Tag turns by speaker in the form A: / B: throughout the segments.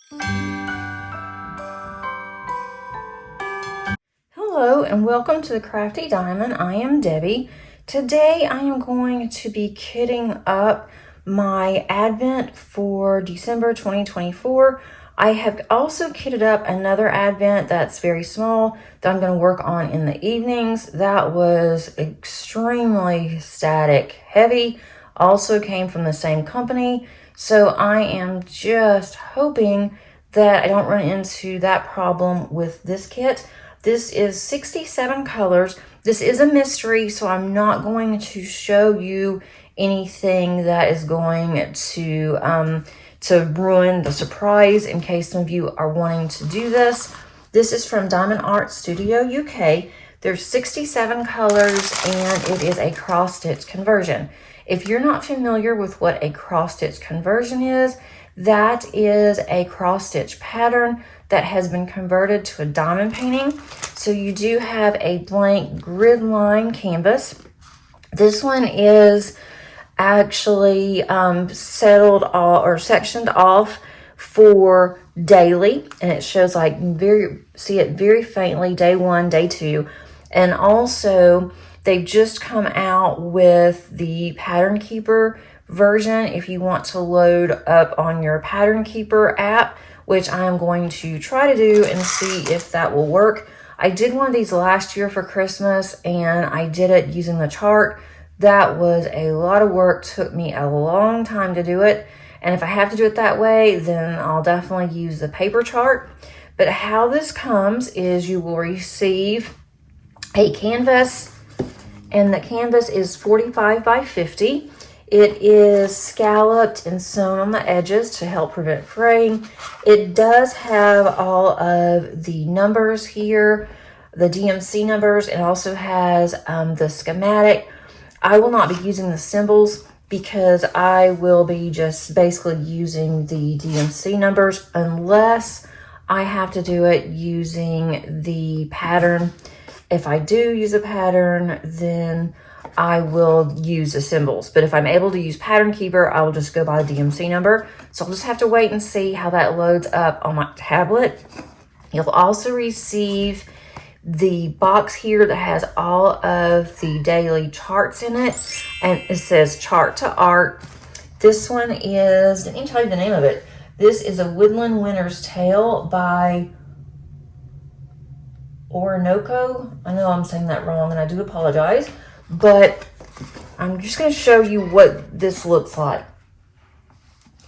A: Hello and welcome to the Crafty Diamond. I am Debbie. Today I am going to be kitting up my Advent for December 2024. I have also kitted up another Advent that's very small that I'm going to work on in the evenings. That was extremely static heavy, also came from the same company. So I am just hoping that I don't run into that problem with this kit. This is 67 colors. This is a mystery, so I'm not going to show you anything that is going to ruin the surprise in case some of you are wanting to do this. This is from Diamond Art Studio UK. There's 67 colors and it is a cross stitch conversion. If you're not familiar with what a cross stitch conversion is, that is a cross stitch pattern that has been converted to a diamond painting. So you do have a blank grid line canvas. This one is actually settled or sectioned off for daily, and it shows like see it very faintly, day 1, day 2, and also they've just come out with the Pattern Keeper version if you want to load up on your Pattern Keeper app, which I'm going to try to do and see if that will work. I did one of these last year for Christmas and I did it using the chart. That was a lot of work, took me a long time to do it. And if I have to do it that way, then I'll definitely use the paper chart. But how this comes is you will receive a canvas, and the canvas is 45 by 50. It is scalloped and sewn on the edges to help prevent fraying. It does have all of the numbers here, the DMC numbers. It also has the schematic. I will not be using the symbols because I will be just basically using the DMC numbers unless I have to do it using the pattern. If I do use a pattern, then I will use the symbols. But if I'm able to use Pattern Keeper, I will just go by the DMC number. So I'll just have to wait and see how that loads up on my tablet. You'll also receive the box here that has all of the daily charts in it, and it says Chart to Art. This one is, didn't even tell you the name of it. This is a Woodland Winter's Tale by Orinoco. I know I'm saying that wrong and I do apologize, but I'm just going to show you what this looks like.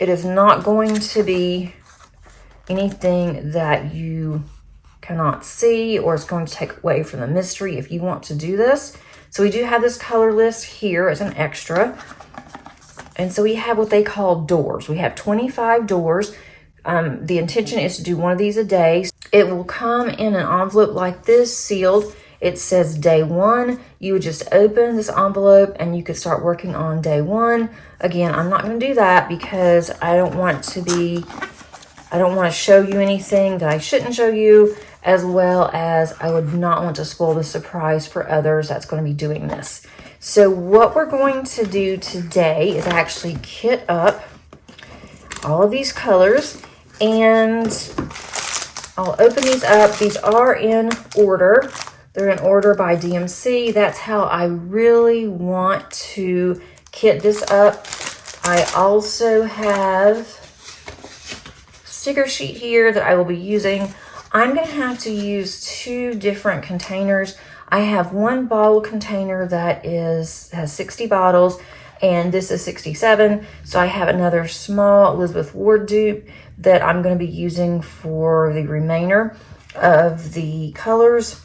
A: It is not going to be anything that you cannot see or it's going to take away from the mystery if you want to do this. So we do have this color list here as an extra. And so we have what they call doors. We have 25 doors. The intention is to do one of these a day. It will come in an envelope like this, sealed. It says day 1. You would just open this envelope and you could start working on day 1. Again, I'm not going to do that because I don't want to show you anything that I shouldn't show you, as well as I would not want to spoil the surprise for others that's going to be doing this. So what we're going to do today is actually kit up all of these colors, and I'll open these up. These are in order. They're in order by DMC. That's how I really want to kit this up. I also have sticker sheet here that I will be using. I'm going to have to use 2 different containers. I have one bottle container that has 60 bottles, and this is 67. So I have another small Elizabeth Ward dupe that I'm going to be using for the remainder of the colors.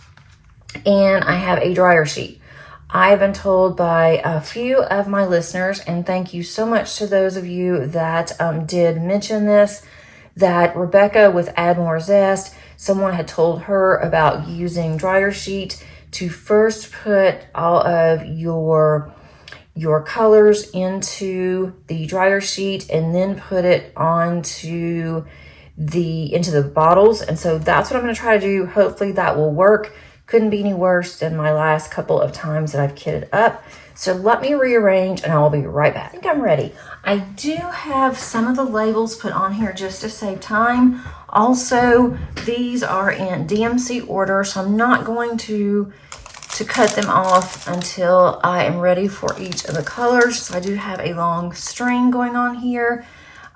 A: And I have a dryer sheet. I've been told by a few of my listeners, and thank you so much to those of you that did mention this, that Rebecca with Add More Zest, someone had told her about using dryer sheet to first put all of your colors into the dryer sheet and then put it into the bottles. And so that's what I'm going to try to do. Hopefully that will work. couldn't be any worse than my last couple of times that I've kitted up. So let me rearrange and I will be right back. I think I'm ready. I do have some of the labels put on here just to save time. Also, these are in DMC order, so I'm not going to cut them off until I am ready for each of the colors. So I do have a long string going on here.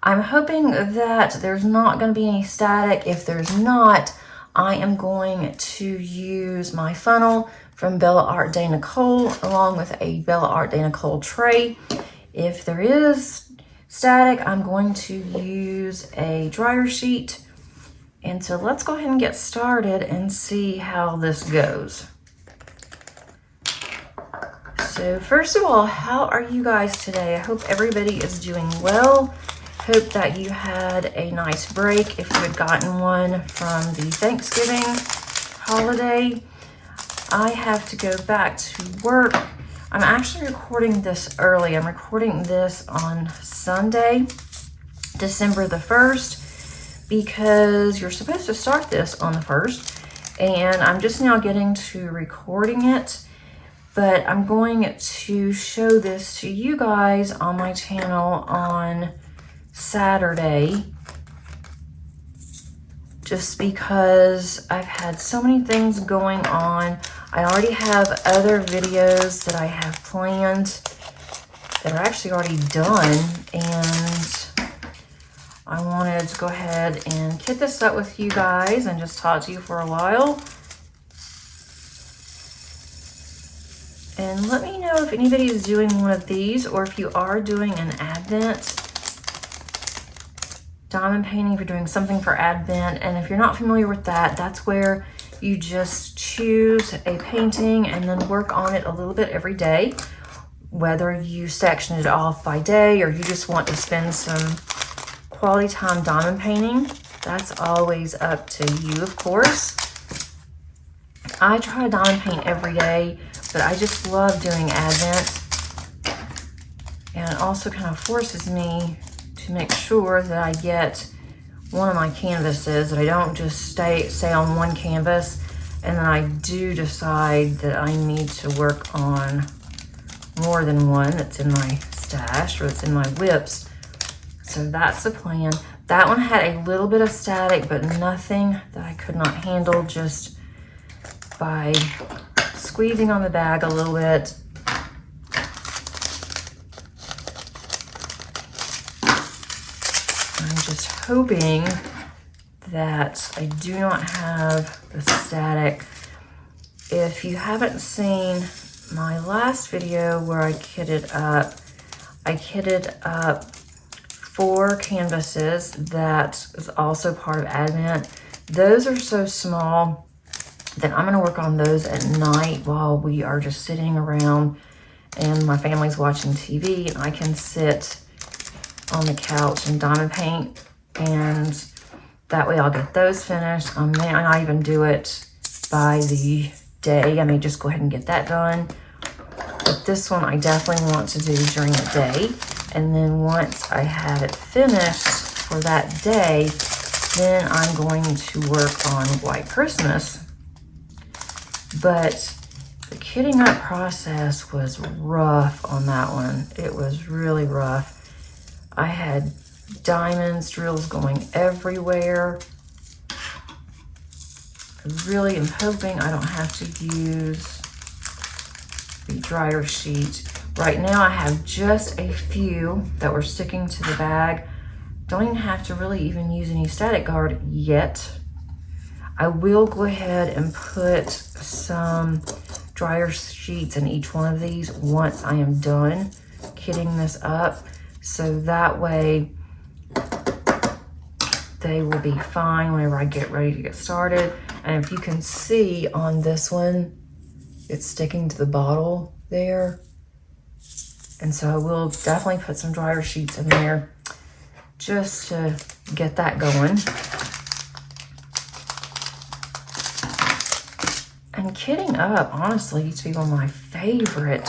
A: I'm hoping that there's not going to be any static. If there's not, I am going to use my funnel from Bella Art de Nicole along with a Bella Art de Nicole tray. If there is static, I'm going to use a dryer sheet. And so let's go ahead and get started and see how this goes. So first of all, how are you guys today? I hope everybody is doing well. Hope that you had a nice break if you had gotten one from the Thanksgiving holiday. I have to go back to work. I'm actually recording this early. I'm recording this on Sunday, December the 1st, because you're supposed to start this on the 1st. And I'm just now getting to recording it. But I'm going to show this to you guys on my channel on Saturday, just because I've had so many things going on. I already have other videos that I have planned that are actually already done, and I wanted to go ahead and kit this up with you guys and just talk to you for a while. And let me know if anybody is doing one of these, or if you are doing an Advent diamond painting, if you're doing something for Advent. And if you're not familiar with that, that's where you just choose a painting and then work on it a little bit every day. Whether you section it off by day or you just want to spend some quality time diamond painting, that's always up to you, of course. I try to diamond paint every day, but I just love doing Advent. And it also kind of forces me to make sure that I get one of my canvases, that I don't just stay on one canvas, and then I do decide that I need to work on more than one that's in my stash or that's in my whips. So that's the plan. That one had a little bit of static, but nothing that I could not handle just by squeezing on the bag a little bit. I'm just hoping that I do not have the static. If you haven't seen my last video where I kitted up 4 canvases that is also part of Advent. Those are so small that I'm gonna work on those at night while we are just sitting around and my family's watching TV, and I can sit on the couch and diamond paint, and that way I'll get those finished. I may not even do it by the day. I may just go ahead and get that done. But this one I definitely want to do during the day. And then once I have it finished for that day, then I'm going to work on White Christmas. But the kitting up process was rough on that one. It was really rough. I had diamonds, drills going everywhere. I really am hoping I don't have to use the dryer sheet. Right now I have just a few that were sticking to the bag. Don't even have to really even use any static guard yet. I will go ahead and put some dryer sheets in each one of these once I am done kitting this up, so that way they will be fine whenever I get ready to get started. And if you can see on this one, it's sticking to the bottle there. And so I will definitely put some dryer sheets in there just to get that going. And kitting up, honestly, used to be one of my favorite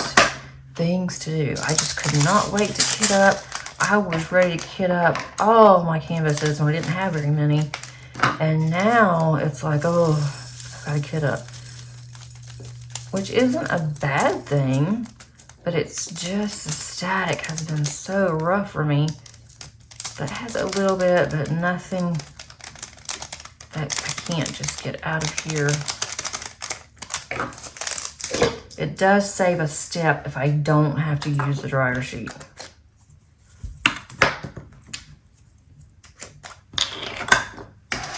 A: things to do. I just could not wait to kit up. I was ready to kit up all my canvases and I didn't have very many. And now it's like, oh, I gotta kit up. which isn't a bad thing, but it's just the static has been so rough for me. That has a little bit, but nothing that I can't just get out of here. It does save a step if I don't have to use the dryer sheet.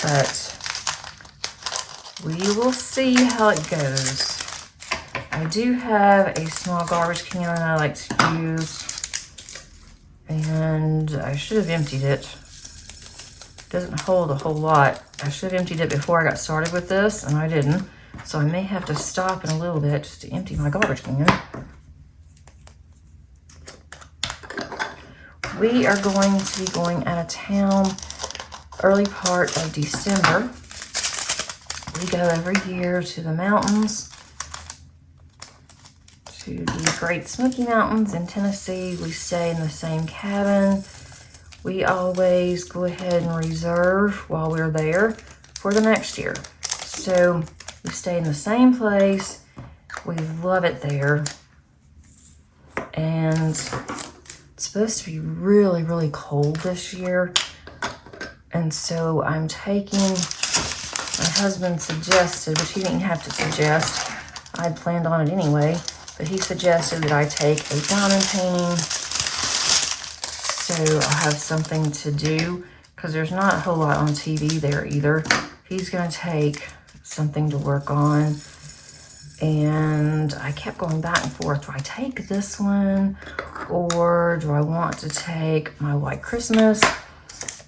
A: But we will see how it goes. I do have a small garbage can that I like to use, and I should have emptied it. It doesn't hold a whole lot. I should have emptied it before I got started with this, and I didn't. So I may have to stop in a little bit just to empty my garbage can. We are going to be going out of town early part of December. We go every year to the mountains, to the Great Smoky Mountains in Tennessee. We stay in the same cabin. We always go ahead and reserve while we're there for the next year. So we stay in the same place. We love it there. And it's supposed to be really, really cold this year. And so I'm taking, my husband suggested, which he didn't have to suggest, I'd planned on it anyway, but he suggested that I take a diamond painting so I'll have something to do, because there's not a whole lot on TV there either. He's going to take something to work on, and I kept going back and forth. Do I take this one, or do I want to take my White Christmas?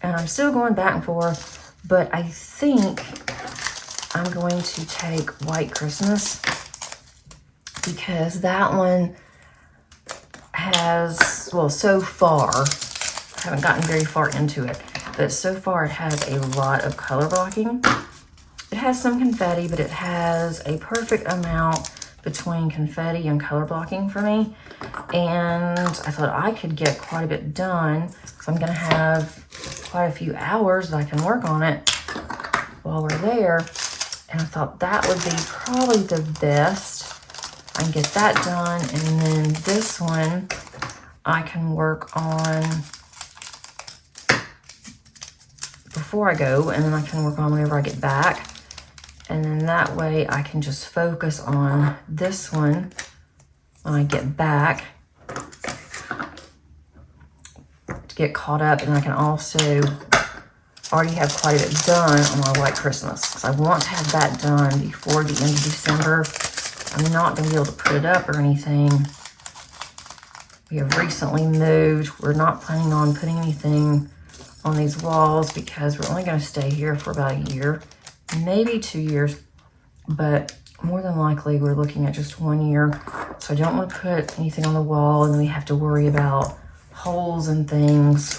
A: And I'm still going back and forth, but I think I'm going to take White Christmas, because that one has, well, so far, I haven't gotten very far into it, but so far it has a lot of color blocking. It has some confetti, but it has a perfect amount between confetti and color blocking for me. And I thought I could get quite a bit done, so I'm gonna have quite a few hours that I can work on it while we're there. And I thought that would be probably the best. I can get that done, and then this one I can work on before I go, and then I can work on whenever I get back. And then that way I can just focus on this one when I get back to get caught up. And I can also already have quite a bit done on my White Christmas, because I want to have that done before the end of December. I'm not going to be able to put it up or anything. We have recently moved. We're not planning on putting anything on these walls because we're only going to stay here for about a year, maybe 2 years, but more than likely we're looking at just 1 year. So I don't want to put anything on the wall, and we have to worry about holes and things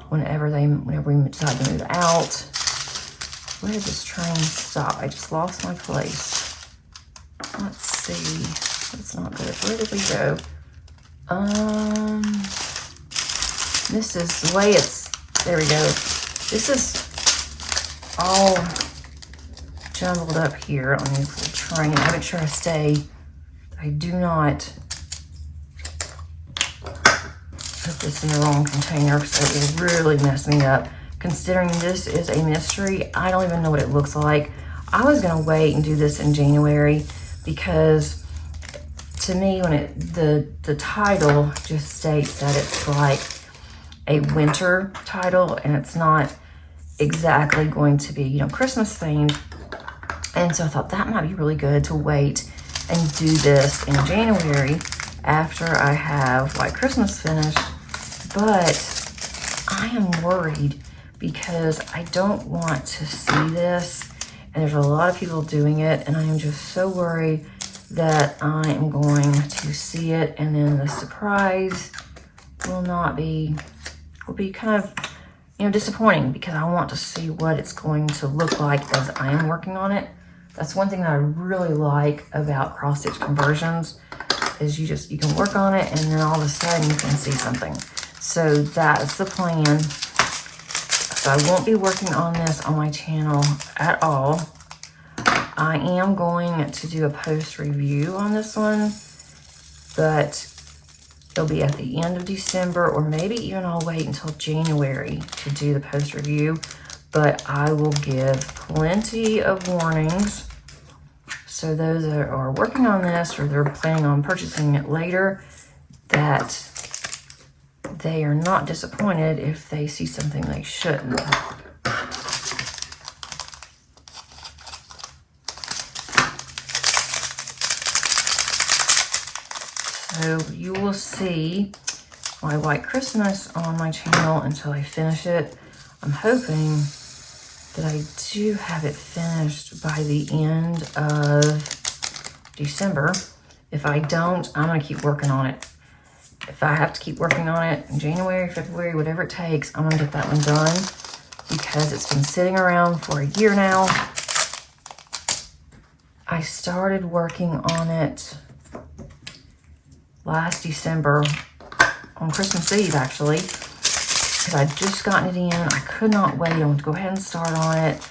A: whenever we decide to move out. Where did this train stop? I just lost my place. Let's see. That's not good. Where did we go? This is the way it's, there we go. This is all jumbled up here on this little train. I make sure I do not put this in the wrong container, because it will really mess me up. Considering this is a mystery, I don't even know what it looks like. I was gonna wait and do this in January, because to me, when the title just states that it's like a winter title, and it's not exactly going to be, you know, Christmas themed. And so I thought that might be really good to wait and do this in January after I have White Christmas finished. But I am worried because I don't want to see this, and there's a lot of people doing it, and I am just so worried that I am going to see it, and then the surprise will be kind of, you know, disappointing, because I want to see what it's going to look like as I am working on it. That's one thing that I really like about cross stitch conversions, is you can work on it, and then all of a sudden you can see something. So that's the plan. So I won't be working on this on my channel at all. I am going to do a post review on this one, but it'll be at the end of December, or maybe even I'll wait until January to do the post review. But I will give plenty of warnings. So those that are working on this, or they're planning on purchasing it later, that they are not disappointed if they see something they shouldn't. So you will see my White Christmas on my channel until I finish it. I'm hoping that I do have it finished by the end of December. If I don't, I'm gonna keep working on it. If I have to keep working on it in January, February, whatever it takes, I'm gonna get that one done, because it's been sitting around for a year now. I started working on it last December, on Christmas Eve actually, because I'd just gotten it in. I could not wait. I wanted to go ahead and start on it.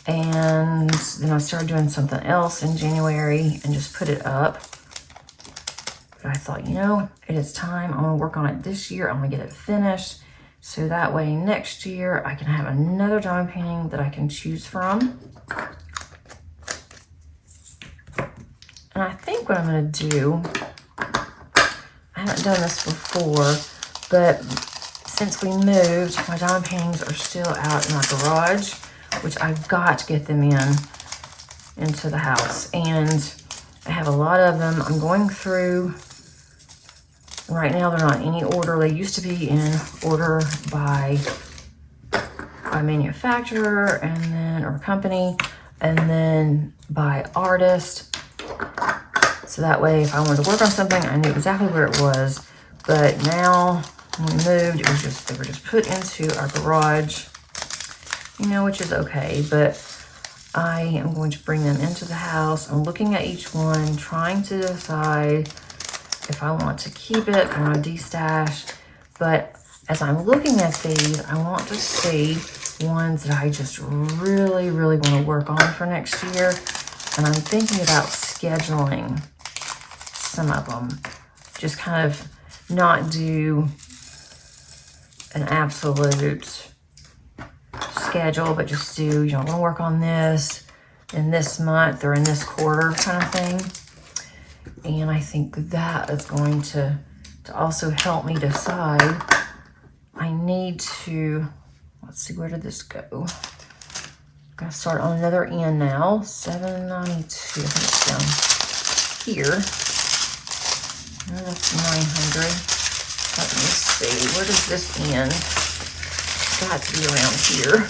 A: And then I started doing something else in January and just put it up. But I thought, you know, it is time. I'm gonna work on it this year. I'm gonna get it finished. So that way next year I can have another diamond painting that I can choose from. And I think what I'm gonna do, I haven't done this before, but since we moved, my diamond paintings are still out in my garage, which I've got to get them into the house. And I have a lot of them. I'm going through, right now they're not in any order. They used to be in order by manufacturer, and then, or company, and then by artist. So that way, if I wanted to work on something, I knew exactly where it was. But now, when we moved, it was just, they were just put into our garage, you know, which is okay. But I am going to bring them into the house. I'm looking at each one, trying to decide if I want to keep it or want to destash. But as I'm looking at these, I want to see ones that I just really, really want to work on for next year. And I'm thinking about scheduling some of them. Just kind of not do an absolute schedule, but just do, you know, I want to work on this in this month or in this quarter kind of thing. And I think that is going to also help me decide. I need to, let's see, where did this go? I'm gonna start on another end now. 792, I think it's down here. No, that's 900. Let me see, where does this end? It's got to be around here.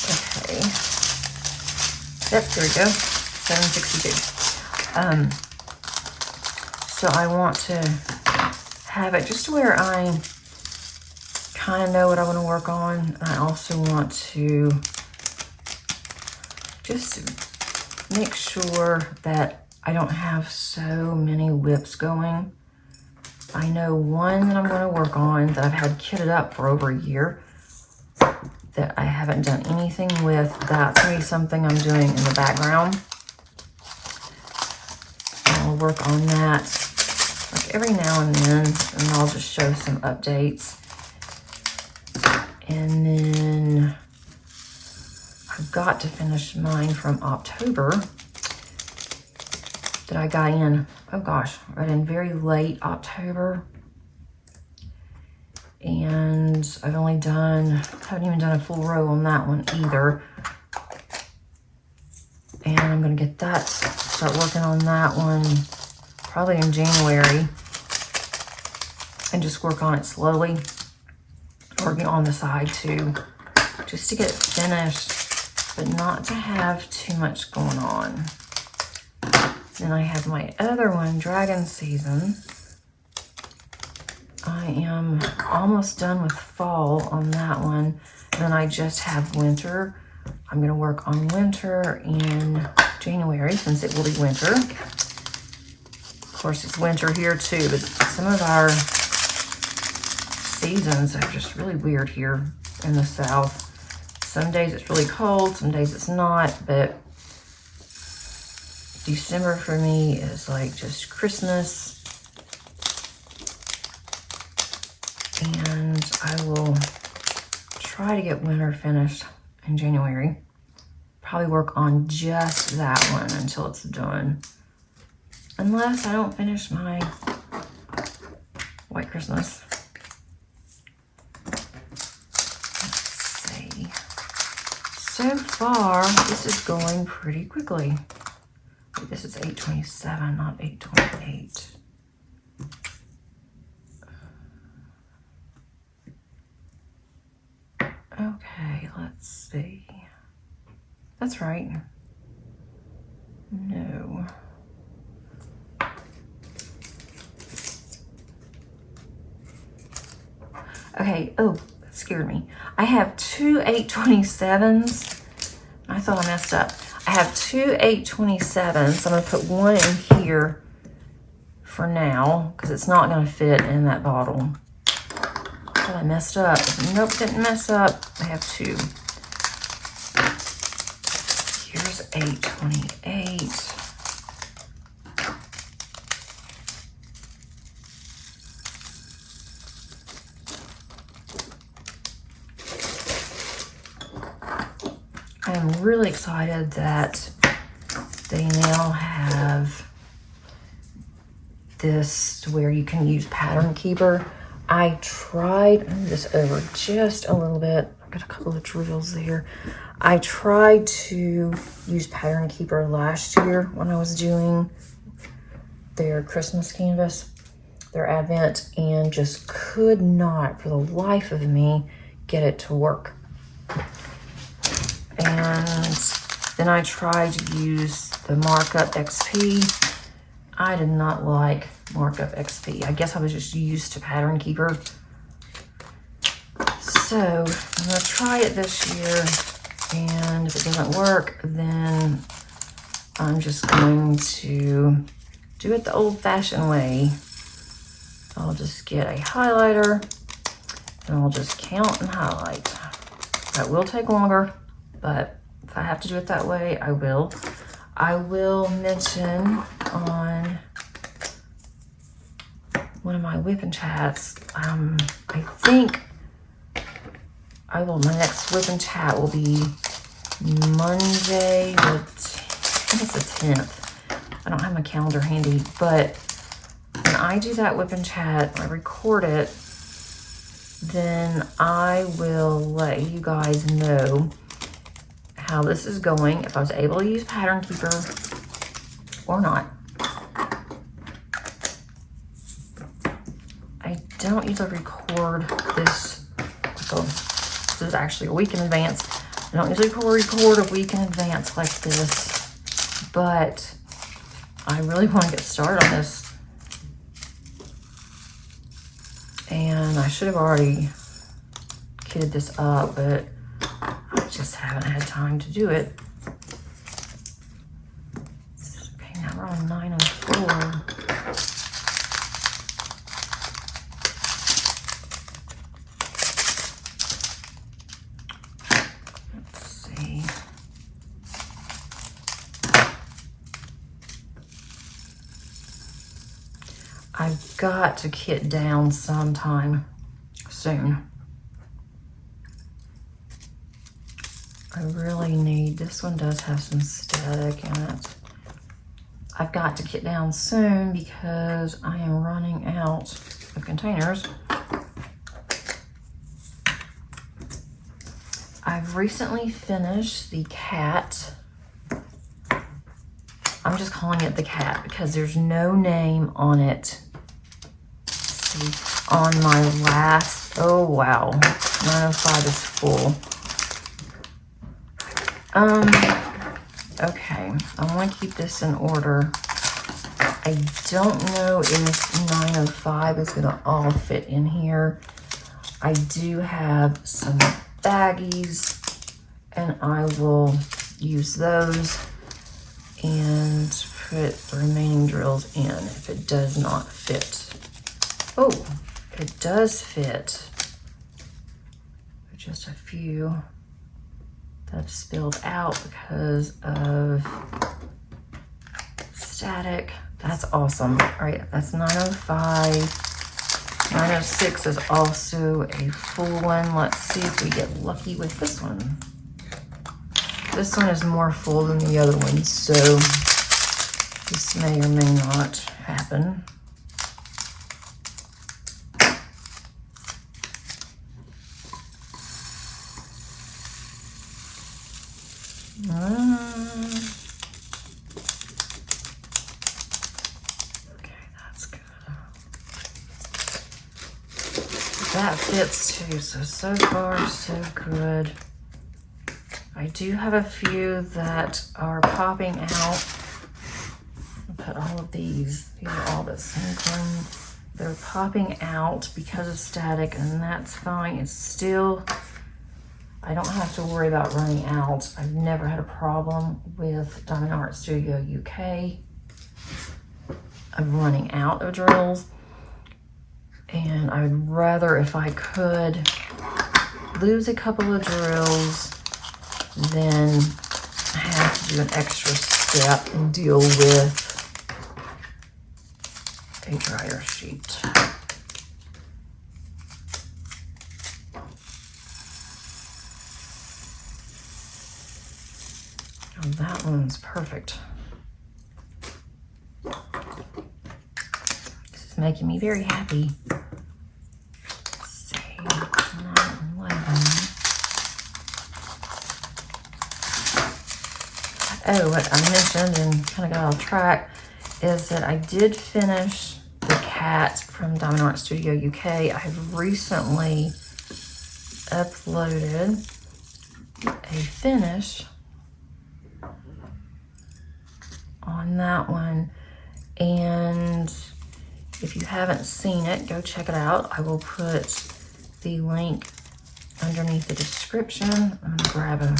A: Okay. Yep, here we go. 762. So I want to have it just to where I kind of know what I want to work on. I also want to just make sure that I don't have so many whips going. I know one that I'm going to work on that I've had kitted up for over a year that I haven't done anything with. That's going to be something I'm doing in the background. I'll work on that like every now and then, and I'll just show some updates. And then I've got to finish mine from October that I got in, oh gosh, right in very late October. And I've only done, haven't even done a full row on that one either. And I'm gonna get that, start working on that one probably in January. And just work on it slowly, working on the side too, just to get it finished, but not to have too much going on. Then I have my other one, Dragon Season. I am almost done with fall on that one. And then I just have winter. I'm gonna work on winter in January, since it will be winter. Of course, it's winter here too, but some of our seasons are just really weird here in the South. Some days it's really cold, some days it's not, but December for me is like just Christmas. And I will try to get winter finished in January. Probably work on just that one until it's done. Unless I don't finish my White Christmas. Let's see. So far, this is going pretty quickly. This is 8:27, not 8:28. Okay, let's see. That's right. No. Okay, oh, that scared me. I have two 827s. I thought I messed up. I have two 827s. I'm gonna put one in here for now, because it's not gonna fit in that bottle. I thought I messed up. Nope, didn't mess up. I have two. Here's 828. I am really excited that they now have this where you can use Pattern Keeper. I tried, move this over just a little bit. I've got a couple of drills there. I tried to use Pattern Keeper last year when I was doing their Christmas canvas, their Advent, and just could not, for the life of me, get it to work. And then I tried to use the Markup XP. I did not like Markup XP. I guess I was just used to Pattern Keeper. So I'm gonna try it this year, and if it doesn't work, then I'm just going to do it the old-fashioned way. I'll just get a highlighter, and I'll just count and highlight. That will take longer, but if I have to do it that way, I will. I will mention on one of my whip and chats, I think my next whip and chat will be Monday, I think it's the 10th. I don't have my calendar handy, but when I do that whip and chat, I record it, then I will let you guys know how this is going, if I was able to use Pattern Keeper or not. I don't usually record this, so this is actually a week in advance. I don't usually record a week in advance like this, but I really want to get started on this. And I should have already kitted this up, but I just haven't had time to do it. Okay, now we're on 904. Let's see. I've got to kit down sometime soon. I really need, this one does have some static in it. I've got to kit down soon because I am running out of containers. I've recently finished the cat. I'm just calling it the cat because there's no name on it. Let's see, on my last, oh wow, 905 is full. Okay, I want to keep this in order. I don't know if 905 is going to all fit in here. I do have some baggies, and I will use those and put the remaining drills in if it does not fit. Oh, it does fit. Just a few that have spilled out because of static. That's awesome. All right, that's 905. 906 is also a full one. Let's see if we get lucky with this one. This one is more full than the other one, so this may or may not happen. Okay, that's good. That fits too, so far so good. I do have a few that are popping out. I'll put all of these are all that sink in. They're popping out because of static, and that's fine. It's still, I don't have to worry about running out. I've never had a problem with Diamond Art Studio UK of running out of drills. And I would rather, if I could, lose a couple of drills than have to do an extra step and deal with a dryer sheet. Oh, that one's perfect. This is making me very happy. Let's see, 911. Oh, what I mentioned and kind of got off track is that I did finish the cat from Diamond Art Studio UK. I have recently uploaded a finish on that one, and if you haven't seen it, go check it out. I will put the link underneath the description. I'm gonna grab a,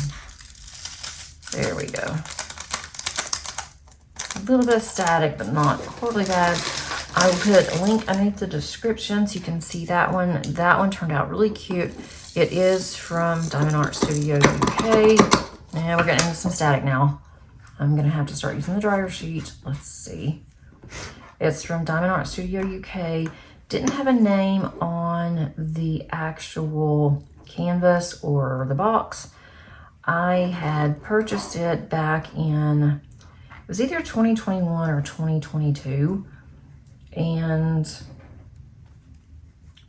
A: there we go. A little bit of static, but not horribly bad. I will put a link underneath the description so you can see that one. That one turned out really cute. It is from Diamond Art Studio UK. And we're getting into some static now. I'm gonna have to start using the dryer sheet. Let's see. It's from Diamond Art Studio UK. Didn't have a name on the actual canvas or the box. I had purchased it back in, it was either 2021 or 2022. And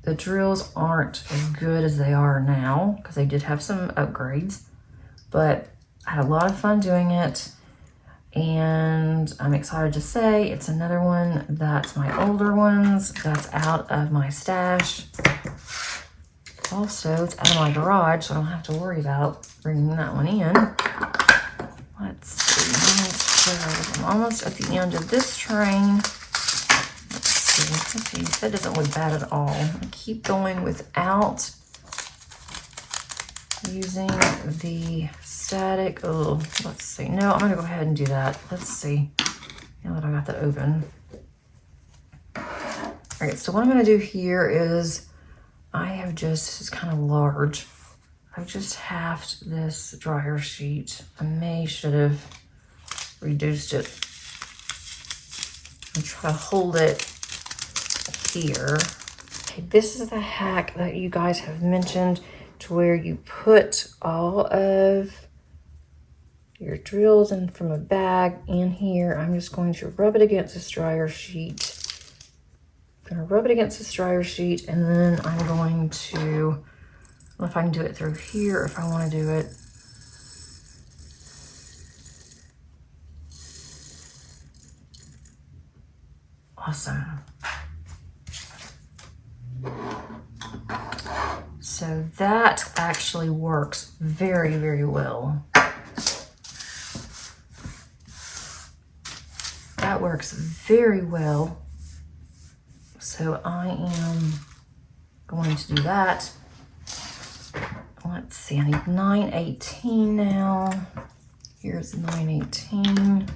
A: the drills aren't as good as they are now because they did have some upgrades, but I had a lot of fun doing it. And I'm excited to say it's another one that's my older ones that's out of my stash. Also, it's out of my garage, so I don't have to worry about bringing that one in. Let's see, I'm almost at the end of this train. Let's see, that doesn't look bad at all. I keep going without using the static. Oh, let's see. No, I'm gonna go ahead and do that. Let's see. Now that I got that open. All right, so what I'm gonna do here is I have just, it's kind of large. I've just halved this dryer sheet. I should have reduced it and try to hold it here. Okay, this is the hack that you guys have mentioned, to where you put all of your drills in from a bag in here. I'm just going to rub it against this dryer sheet. I'm gonna rub it against this dryer sheet, and then I'm going to, I don't know if I can do it through here, if I want to do it. Awesome. So that actually works very, very well. That works very well. So I am going to do that. Let's see, I need 918 now. Here's 918.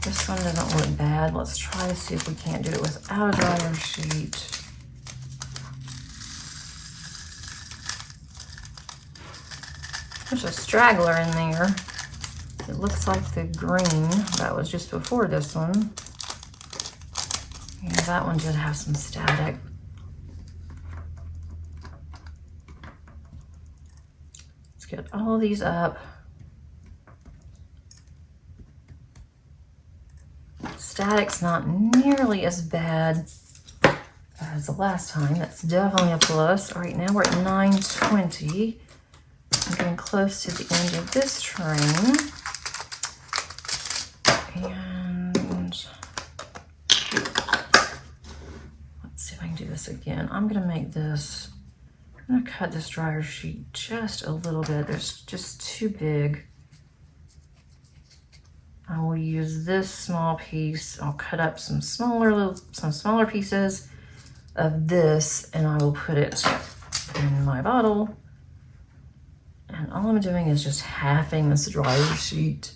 A: This one doesn't look bad. Let's try to see if we can't do it without a dryer sheet. There's a straggler in there. It looks like the green that was just before this one. Yeah, that one did have some static. Let's get all of these up. Static's not nearly as bad as the last time. That's definitely a plus. All right, now we're at 9:20. I'm getting close to the end of this train. And let's see if I can do this again. I'm gonna make this, I'm gonna cut this dryer sheet just a little bit. It's just too big. I will use this small piece. I'll cut up some smaller pieces of this, and I will put it in my bottle. And all I'm doing is just halving this dryer sheet,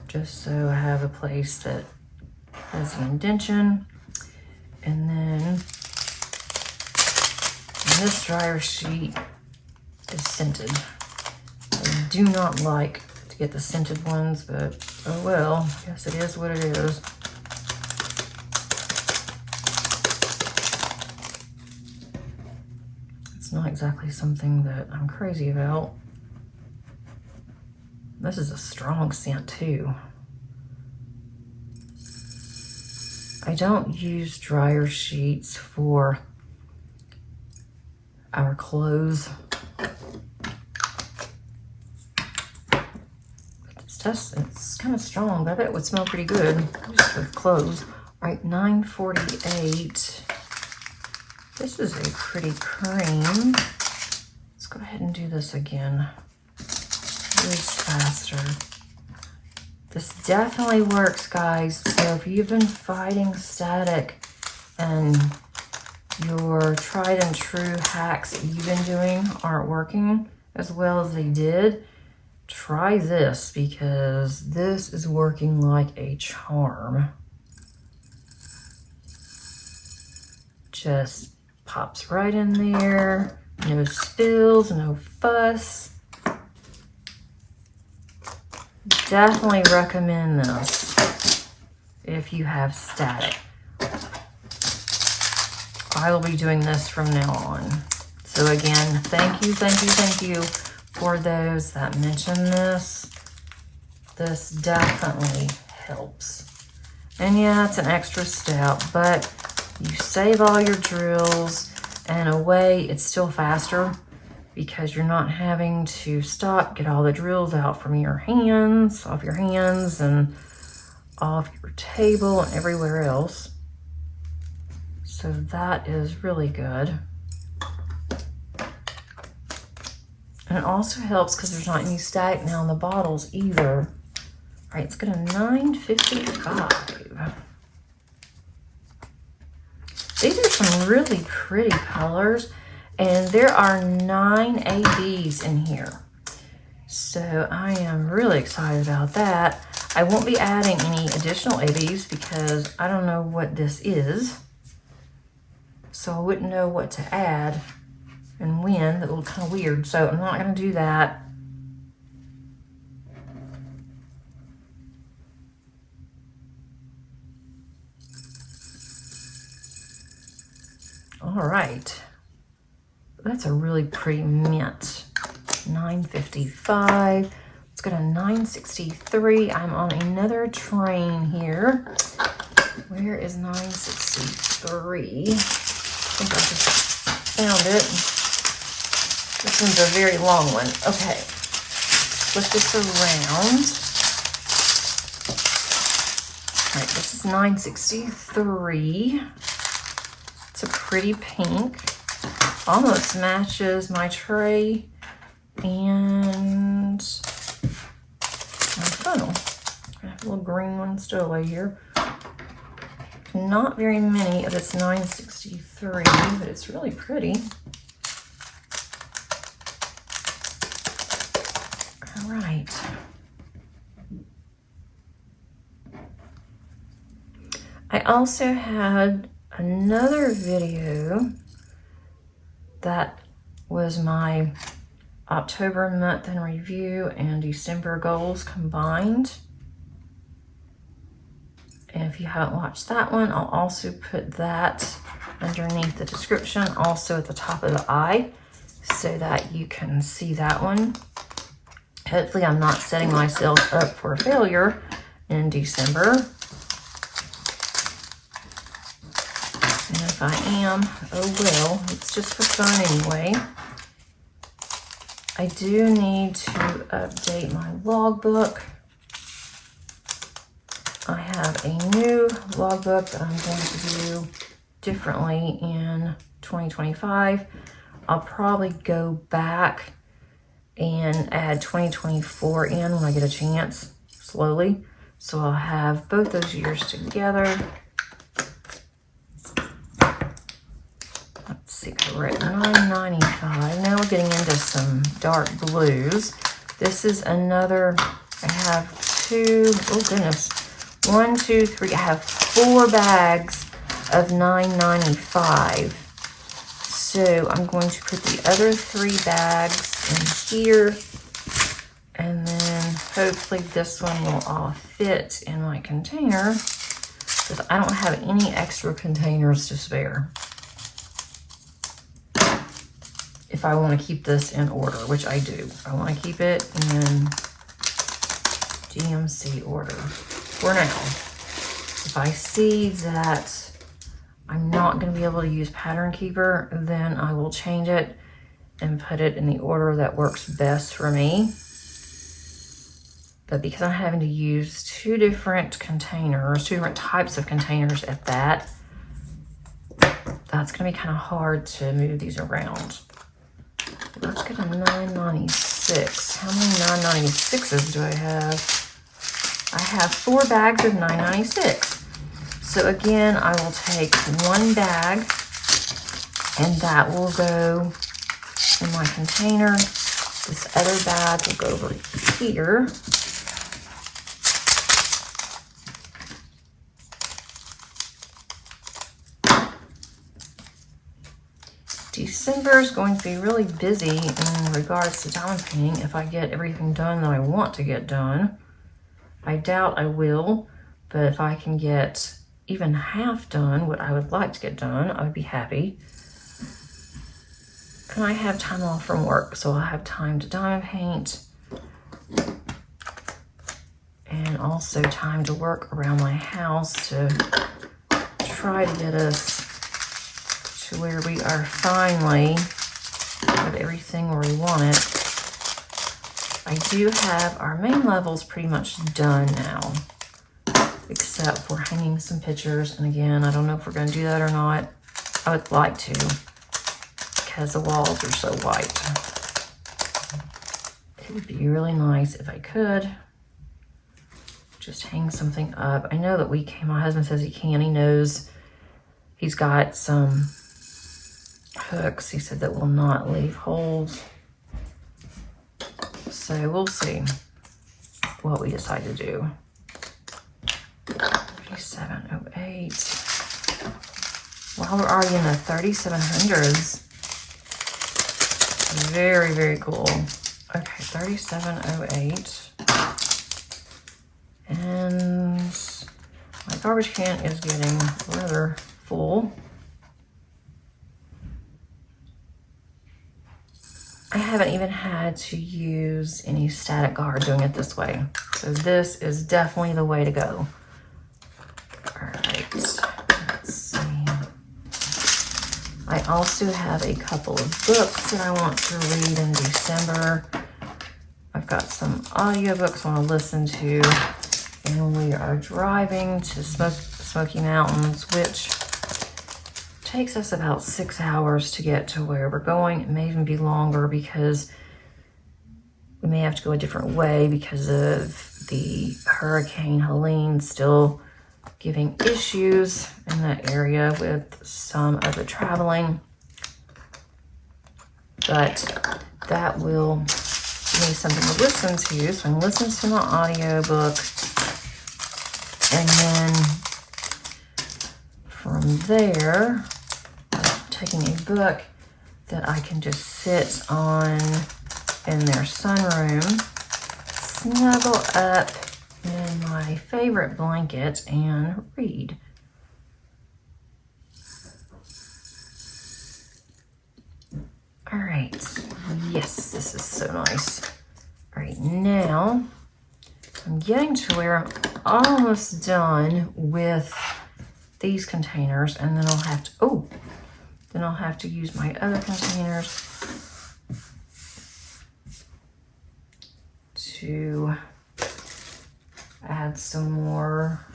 A: just so I have a place that has the indentation. And then this dryer sheet is scented. I do not like to get the scented ones, but oh well, I guess it is what it is. It's not exactly something that I'm crazy about. This is a strong scent too. I don't use dryer sheets for our clothes. It's kind of strong, but I bet it would smell pretty good just for clothes. All right, 9:48. This is a pretty cream. Let's go ahead and do this again. It is faster. This definitely works, guys. So if you've been fighting static and your tried and true hacks that you've been doing aren't working as well as they did, try this, because this is working like a charm. Just pops right in there. No spills, no fuss. Definitely recommend this if you have static. I will be doing this from now on. So again, thank you for those that mention this. This definitely helps. And yeah, it's an extra step, but you save all your drills, and in a way it's still faster because you're not having to stop, get all the drills out from your hands, off your hands and off your table and everywhere else. So that is really good. And it also helps because there's not any static now in the bottles either. All right, let's get a 9:55. These are some really pretty colors, and there are 9 ABs in here. So I am really excited about that. I won't be adding any additional ABs because I don't know what this is. So I wouldn't know what to add and when. That would look kind of weird. So I'm not going to do that. All right. That's a really pretty mint. 9:55. Let's go to 9:63. I'm on another train here. Where is 9:63? I think I just found it. This one's a very long one. Okay. Flip this around. All right, this is 9:63. It's a pretty pink. Almost matches my tray and my funnel. I have a little green one stowaway here. Not very many of this 9:63, but it's really pretty. All right. I also had another video that was my October month in review and December goals combined. And if you haven't watched that one, I'll also put that underneath the description, also at the top of the eye, so that you can see that one. Hopefully I'm not setting myself up for failure in December. And if I am, oh well, it's just for fun anyway. I do need to update my logbook. I have a new logbook that I'm going to do differently in 2025. I'll probably go back and add 2024 in when I get a chance, slowly. So I'll have both those years together. Let's see, we're at $9.95. Now we're getting into some dark blues. This is another, I have two, oh goodness, 1, 2, 3, I have 4 bags of $9.95. So I'm going to put the other 3 bags in here, and then hopefully this one will all fit in my container, because I don't have any extra containers to spare if I want to keep this in order, which I do. I want to keep it in DMC order for now. If I see that I'm not going to be able to use Pattern Keeper, then I will change it and put it in the order that works best for me. But because I'm having to use 2 different containers, 2 different types of containers at that, that's going to be kind of hard to move these around. Let's get a $9.96. How many $9.96s do I have? I have 4 bags of $9.96. So again, I will take 1 bag, and that will go in my container. This other bag will go over here. December is going to be really busy in regards to diamond painting if I get everything done that I want to get done. I doubt I will, but if I can get even half done what I would like to get done, I would be happy. And I have time off from work, so I'll have time to diamond paint, and also time to work around my house to try to get us to where we are finally with everything where we want it. I do have our main levels pretty much done now, except for hanging some pictures. And again, I don't know if we're going to do that or not. I would like to, because the walls are so white. It would be really nice if I could just hang something up. I know that my husband says he can. He knows he's got some hooks, he said, that will not leave holes. So we'll see what we decide to do. 3708. Wow, we're already in the 3700s. Very, very cool. Okay, 3708. And my garbage can is getting rather full. I haven't even had to use any static guard doing it this way. So this is definitely the way to go. All right, let's see. I also have a couple of books that I want to read in December. I've got some audiobooks I want to listen to, and we are driving to Smoky Mountains, which takes us about 6 hours to get to where we're going. It may even be longer because we may have to go a different way because of the Hurricane Helene still giving issues in that area with some of the traveling. But that will give me something to listen to. So I can listen to my audiobook, and then from there, taking a book that I can just sit on in their sunroom, snuggle up in my favorite blanket and read. All right, yes, this is so nice. All right, now I'm getting to where I'm almost done with these containers, and then I'll have to use my other containers to add some more.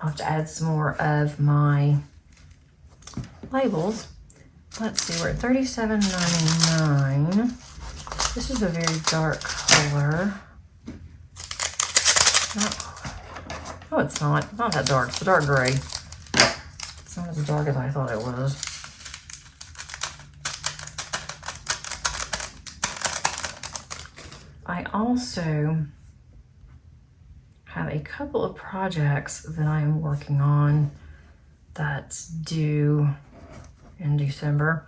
A: I'll have to add some more of my labels. Let's see, we're at $37.99. This is a very dark color. Oh, it's not that dark. It's a dark gray. It's not as dark as I thought it was. I also have a couple of projects that I am working on that's due in December,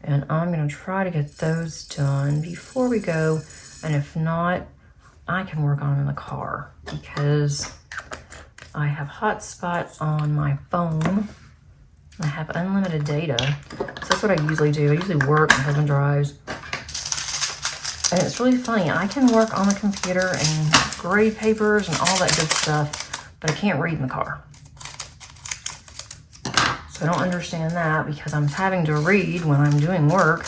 A: and I'm going to try to get those done before we go, and if not, I can work on them in the car because I have hotspot on my phone. I have unlimited data, so that's what I usually do. I usually work, my husband drives, and it's really funny. I can work on the computer and grade papers and all that good stuff, but I can't read in the car. So I don't understand that because I'm having to read when I'm doing work.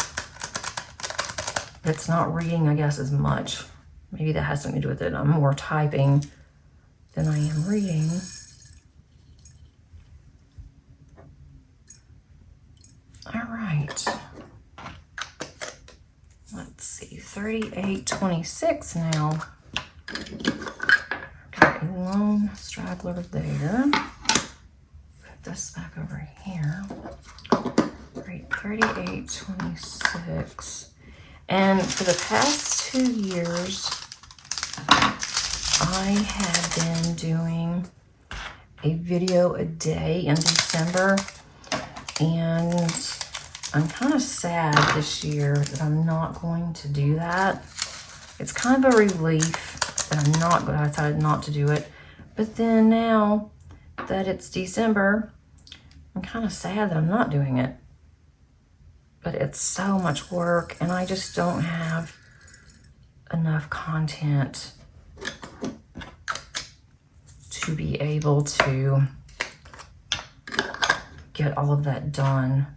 A: It's not reading, I guess, as much. Maybe that has something to do with it. I'm more typing than I am reading. All right. Let's see, 38.26 now. Got a long straggler there. Put this back over here. Right, 38.26. And for the past 2 years, I have been doing a video a day in December, and I'm kind of sad this year that I'm not going to do that. It's kind of a relief that I decided not to do it. But then now that it's December, I'm kind of sad that I'm not doing it. But it's so much work, and I just don't have enough content to be able to get all of that done.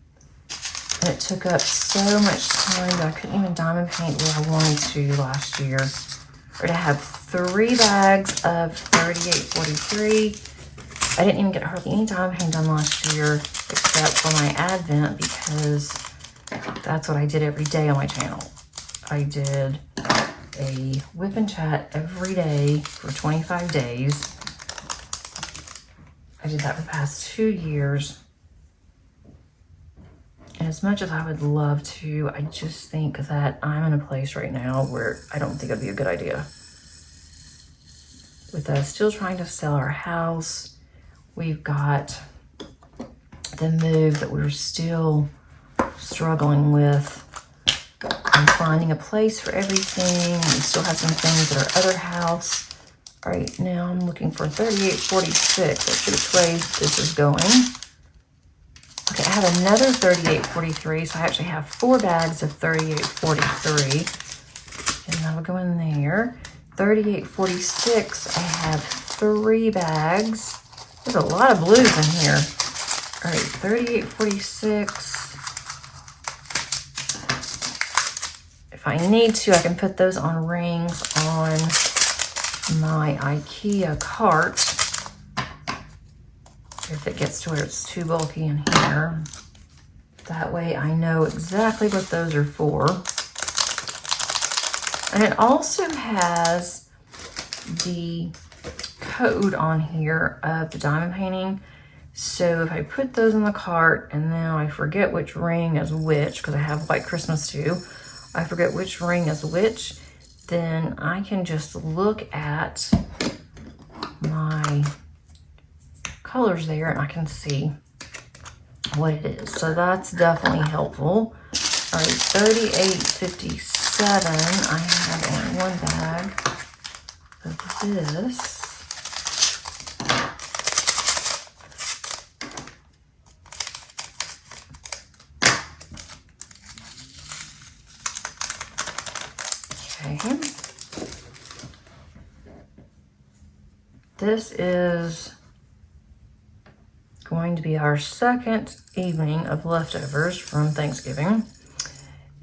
A: And it took up so much time that I couldn't even diamond paint where I wanted to last year. Or to have 3 bags of 3843. I didn't even get hardly any diamond paint done last year except for my Advent, because that's what I did every day on my channel. I did a whip and chat every day for 25 days. I did that for the past 2 years. And as much as I would love to, I just think that I'm in a place right now where I don't think it'd be a good idea. With us still trying to sell our house, we've got the move that we're still struggling with. I'm finding a place for everything. We still have some things at our other house. Right now I'm looking for 3846. Let's see which way this is going. Okay, I have another 3843, so I actually have 4 bags of 3843. And that'll go in there. 3846, I have 3 bags. There's a lot of blues in here. All right, 3846. If I need to, I can put those on rings on my IKEA cart. If it gets to where it's too bulky in here. That way I know exactly what those are for. And it also has the code on here of the diamond painting. So if I put those in the cart and then I forget which ring is which, because I have White Christmas too, I forget which ring is which, then I can just look at my colors there and I can see what it is. So that's definitely helpful. All right, 3856. 7, I have only one bag of this. Okay. This is going to be our second evening of leftovers from Thanksgiving,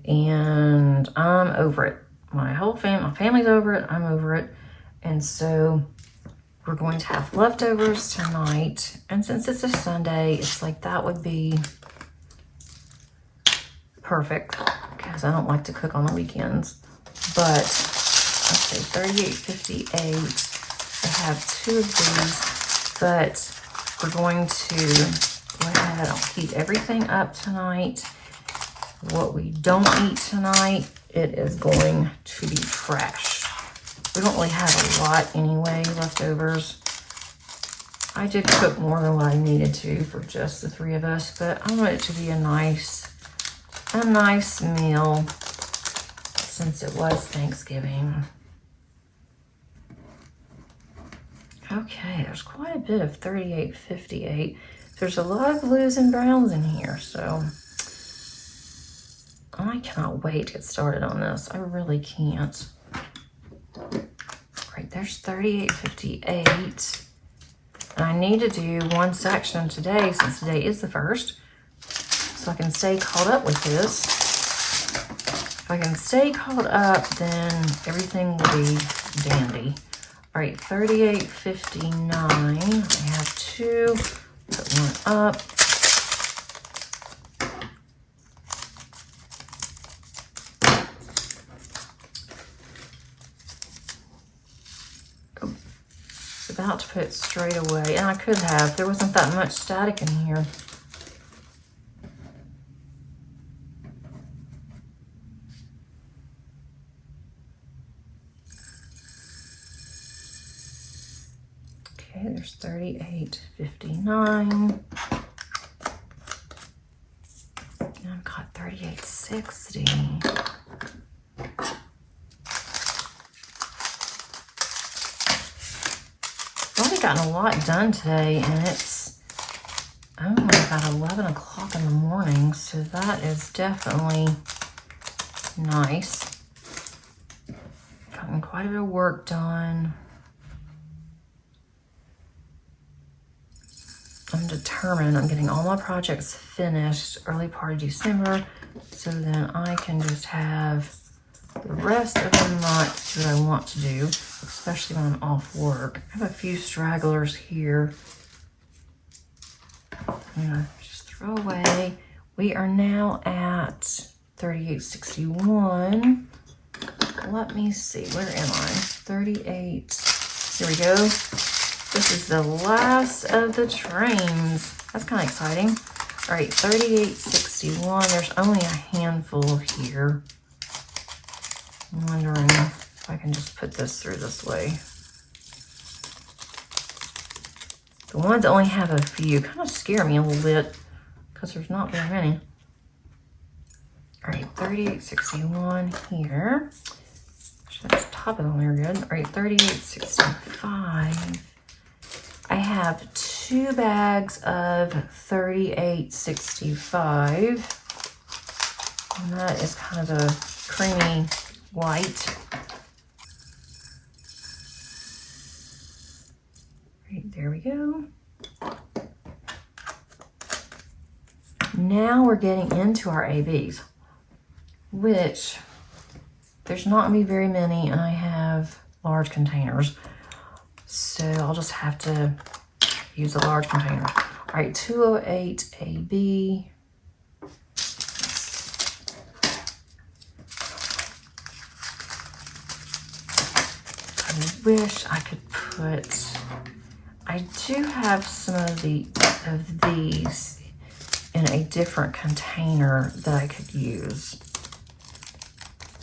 A: and I'm over it. My family's over it, I'm over it, and so we're going to have leftovers tonight, and since it's a Sunday, it's like that would be perfect, because I don't like to cook on the weekends. But let's say $38.58. I have 2 of these, but we're going to go ahead and heat everything up tonight. What we don't eat tonight, it is going to be trash. We don't really have a lot anyway, leftovers. I did cook more than what I needed to for just the 3 of us, but I want it to be a nice meal since it was Thanksgiving. Okay, there's quite a bit of $38.58. There's a lot of blues and browns in here, so I cannot wait to get started on this. I really can't. Right, there's $38.58. And I need to do one section today since today is the 1st, so I can stay caught up with this. If I can stay caught up, then everything will be dandy. All right, $38.59. I have 2. Put one up. Oh, it's about to put it straight away, and I could have. There wasn't that much static in here. Okay, there's $38.59. And I've got $38.60. I've already gotten a lot done today, and it's only about 11 o'clock in the morning, so that is definitely nice. Gotten quite a bit of work done. I'm determined I'm getting all my projects finished early part of December, so then I can just have the rest of the month do what I want to do, especially when I'm off work. I have a few stragglers here I'm gonna just throw away. We are now at $38.61. Let me see, where am I? 38. Here we go. This is the last of the trains. That's kind of exciting. All right, $38.61. There's only a handful here. I'm wondering if I can just put this through this way. The ones that only have a few kind of scare me a little bit because there's not very many. All right, $38.61 here. That's top of them, they're good. All right, $38.65. I have 2 bags of $38.65. And that is kind of a creamy white. Right, there we go. Now we're getting into our ABs, which there's not gonna be very many, and I have large containers. So I'll just have to use a large container. All right, 208 AB. I wish I could put, I do have some of these in a different container that I could use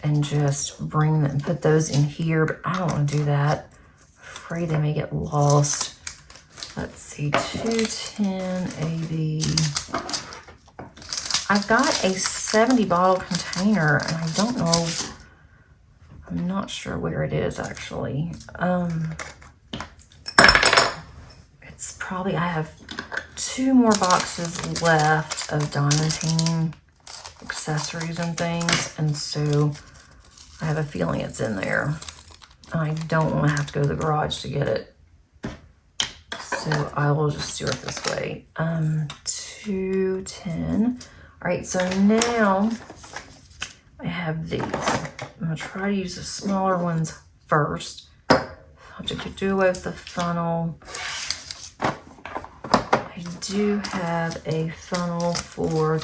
A: and just bring them, put those in here, but I don't want to do that. Afraid they may get lost. Let's see, 210 AB. I've got a 70 bottle container, and I don't know I'm not sure where it is actually. It's probably, I have 2 more boxes left of diamond painting accessories and things, and so I have a feeling it's in there. I don't want to have to go to the garage to get it, so I will just do it this way. 210. All right, so now I have these. I'm gonna try to use the smaller ones first. I'll have to do away with the funnel. I do have a funnel for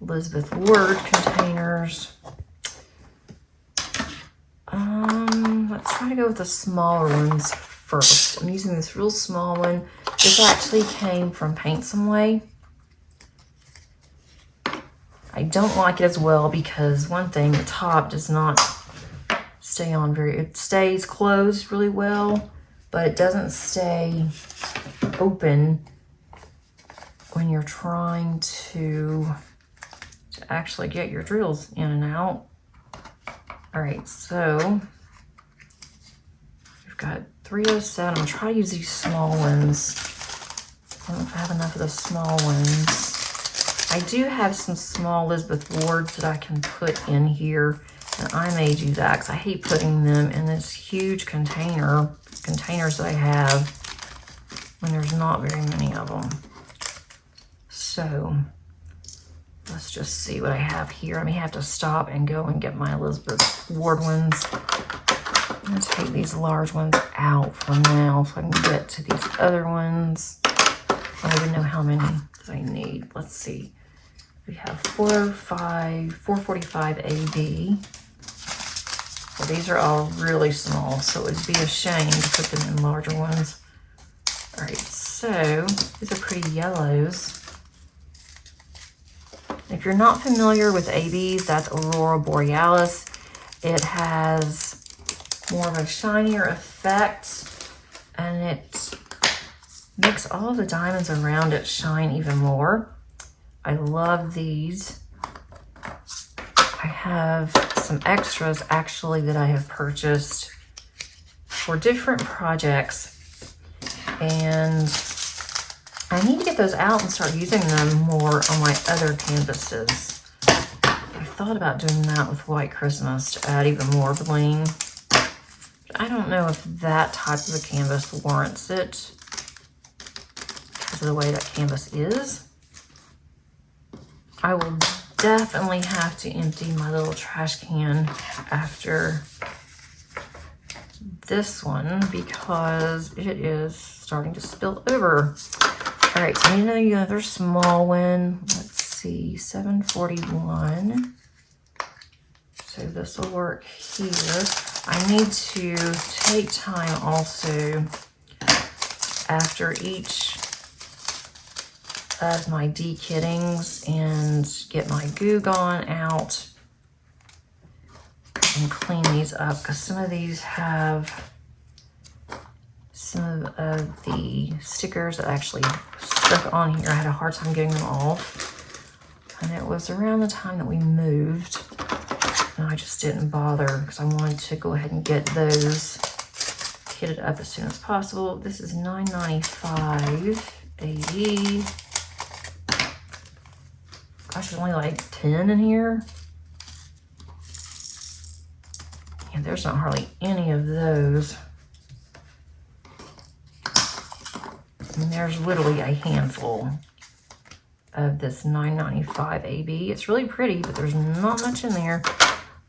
A: Elizabeth Ward containers. Let's try to go with the smaller ones first. I'm using this real small one. This actually came from Paint Some Way. I don't like it as well because one thing, the top does not stay on it stays closed really well, but it doesn't stay open when you're trying to actually get your drills in and out. All right, so we've got 307. I'm gonna try to use these small ones. I don't know if I have enough of the small ones. I do have some small Elizabeth Wards that I can put in here, and I may do that because I hate putting them in this huge containers that I have when there's not very many of them. So let's just see what I have here. I may have to stop and go and get my Elizabeth Ward ones. I'm gonna take these large ones out for now so I can get to these other ones. I don't even know how many I need. Let's see. We have 445 AB. Well, these are all really small, so it would be a shame to put them in larger ones. All right, so these are pretty yellows. If you're not familiar with ABs, that's Aurora Borealis. It has more of a shinier effect, and it makes all of the diamonds around it shine even more. I love these. I have some extras actually that I have purchased for different projects, and I need to get those out and start using them more on my other canvases. I thought about doing that with White Christmas to add even more bling. But I don't know if that type of a canvas warrants it because of the way that canvas is. I will definitely have to empty my little trash can after this one because it is starting to spill over. All right, so I need another small one. Let's see, 741. So this will work here. I need to take time also after each of my dekittings and get my Goo Gone out and clean these up because some of these have some of the stickers that actually stuck on here. I had a hard time getting them off, and it was around the time that we moved, and I just didn't bother because I wanted to go ahead and get those kitted up as soon as possible. This is $9.95 AE. Gosh, there's only like 10 in here. And there's not hardly any of those. And there's literally a handful of this $9.95 AB. It's really pretty, but there's not much in there.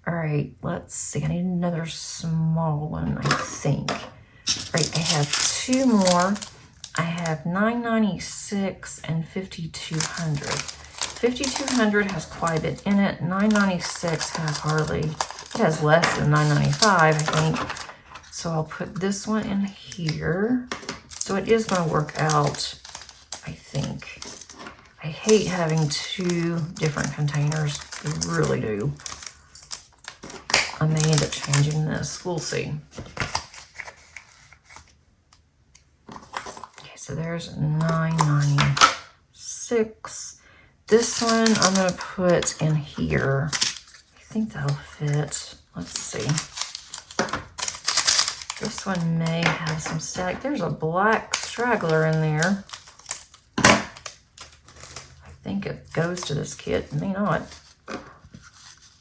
A: All right, let's see. I need another small one, I think. All right, I have 2 more. I have $9.96 and $5,200. $5,200 has quite a bit in it. $9.96 has hardly. It has less than $9.95, I think. So I'll put this one in here. So it is going to work out, I think. I hate having 2 different containers. I really do. I may end up changing this. We'll see. Okay, so there's $9.96. This one I'm going to put in here. I think that'll fit. Let's see. This one may have some static. There's a black straggler in there. I think it goes to this kit. It may not.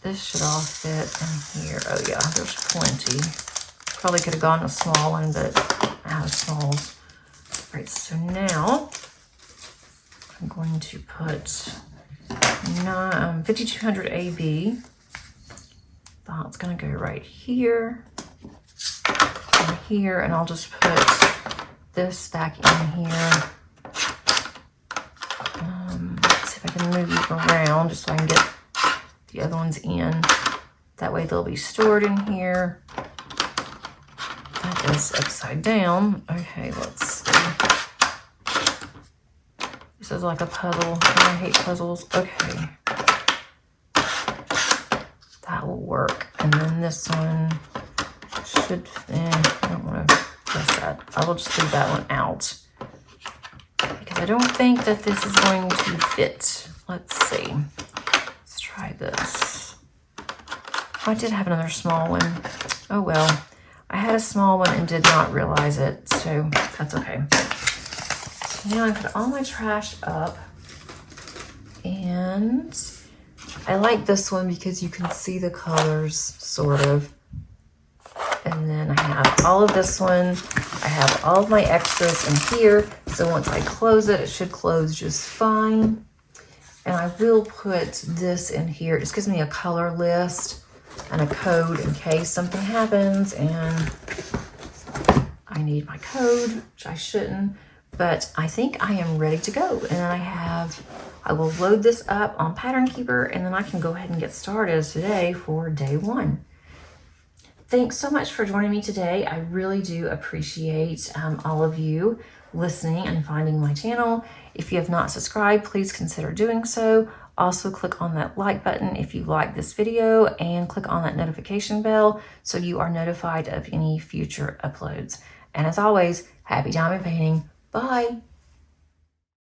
A: This should all fit in here. Oh yeah, there's plenty. Probably could have gone a small one, but I have smalls. All right, so now I'm going to put 5200 AB. That's going to go right here and here, and I'll just put this back in here. Let's see if I can move these around just so I can get the other ones in. That way they'll be stored in here. That is upside down. Okay, let's see. This is like a puzzle. I hate puzzles. Okay. That will work. And then this one should, I don't want to press that. I will just leave that one out because I don't think that this is going to fit. Let's see. Let's try this. Oh, I did have another small one. Oh well. I had a small one and did not realize it, so that's okay. So now I put all my trash up, and I like this one because you can see the colors, sort of. And then I have all of this one. I have all of my extras in here, so once I close it, it should close just fine. And I will put this in here. It just gives me a color list and a code in case something happens and I need my code, which I shouldn't. But I think I am ready to go. And I will load this up on Pattern Keeper, and then I can go ahead and get started today for day one. Thanks so much for joining me today. I really do appreciate all of you listening and finding my channel. If you have not subscribed, please consider doing so. Also click on that like button if you like this video, and click on that notification bell so you are notified of any future uploads. And as always, happy diamond painting. Bye.